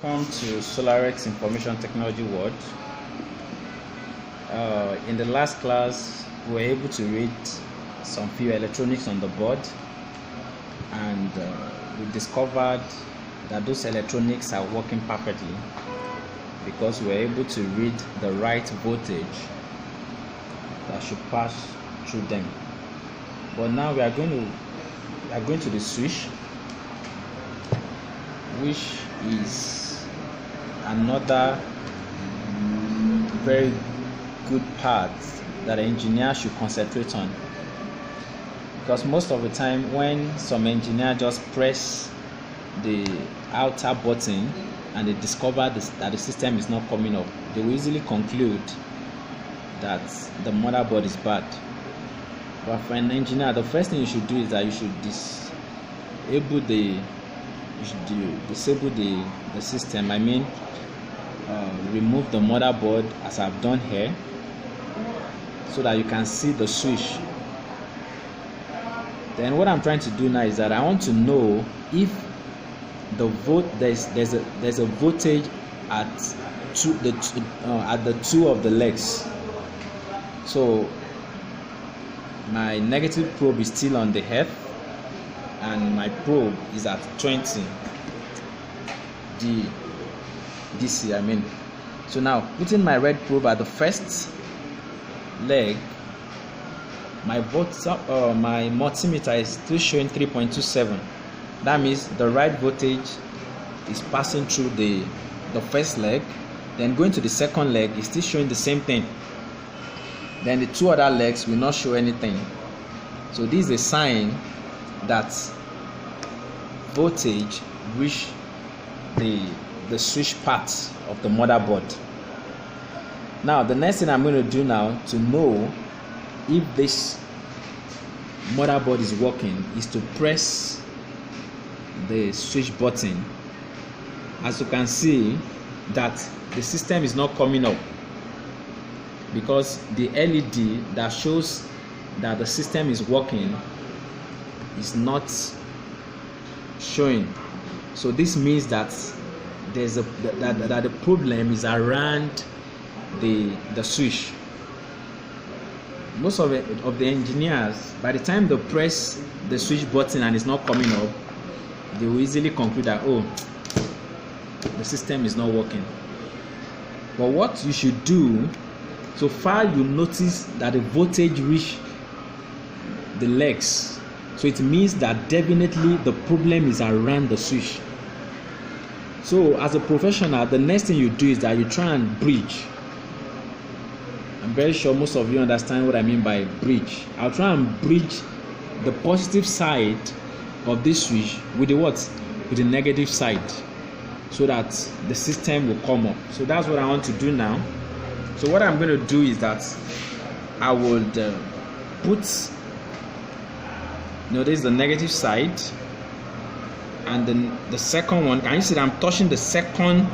Welcome to SolarX Information Technology World. In the last class, we were able to read some few electronics on the board, and we discovered that those electronics are working perfectly because we were able to read the right voltage that should pass through them. But now we are going to the switch, which is another very good part that an engineer should concentrate on, because most of the time when some engineer just press the outer button and they discover that the system is not coming up, they will easily conclude that the motherboard is bad. But for an engineer, the first thing you should do is that you should disable the system. I mean, remove the motherboard as I've done here, so that you can see the switch. Then what I'm trying to do now is that I want to know if there's a voltage at the two of the legs. So my negative probe is still on the head, and my probe is at 20 DC. I mean, so now putting my red probe at the first leg, my multimeter is still showing 3.27. That means the right voltage is passing through the first leg. Then going to the second leg is still showing the same thing. Then the two other legs will not show anything. So this is a sign that voltage reach the switch part of the motherboard. Now the next thing I'm going to do now to know if this motherboard is working is to press the switch button. As you can see that the system is not coming up because the LED that shows that the system is working is not showing. So this means that that the problem is around the switch. Most of the engineers, by the time they press the switch button and it's not coming up, they will easily conclude that, oh, the system is not working. But what you should do, so far you notice that the voltage reach the legs, so it means that definitely the problem is around the switch. So as a professional, the next thing you do is that you try and bridge. I'm very sure most of you understand what I mean by bridge. I'll try and bridge the positive side of this switch with the negative side, so that the system will come up. So that's what I want to do now. So what I'm going to do is that I would put, this is the negative side, and then the second one, can you see that I'm touching the second?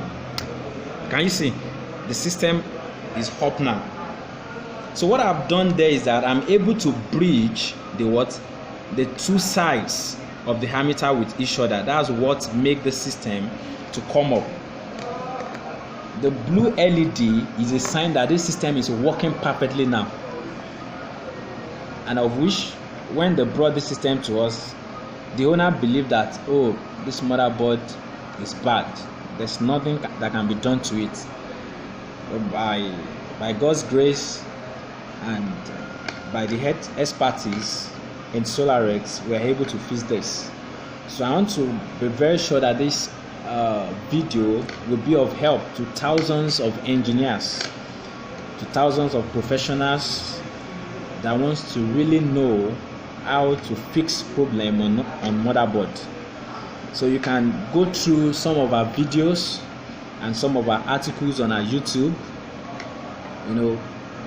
Can you see the system is up now? So what I've done there is that I'm able to bridge the two sides of the ammeter with each other. That's what makes the system to come up. The blue LED is a sign that this system is working perfectly now, and of which, when they brought this system to us, the owner believed that, oh, this motherboard is bad, there's nothing that can be done to it. But by God's grace and by the expertise in SolarX, we are able to fix this. So I want to be very sure that this video will be of help to thousands of engineers, to thousands of professionals that wants to really know how to fix problem on motherboard. So you can go through some of our videos and some of our articles on our YouTube.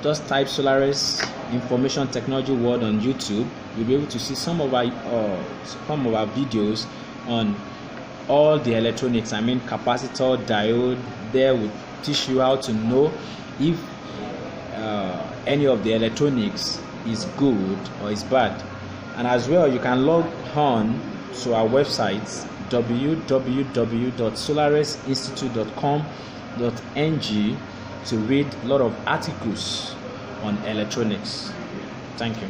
Just type SolarX Information Technology World on YouTube. You'll be able to see some of our videos on all the electronics. I mean, capacitor, diode. There will teach you how to know if any of the electronics is good or is bad. And as well, you can log on to our website www.solarisinstitute.com.ng to read a lot of articles on electronics. Thank you.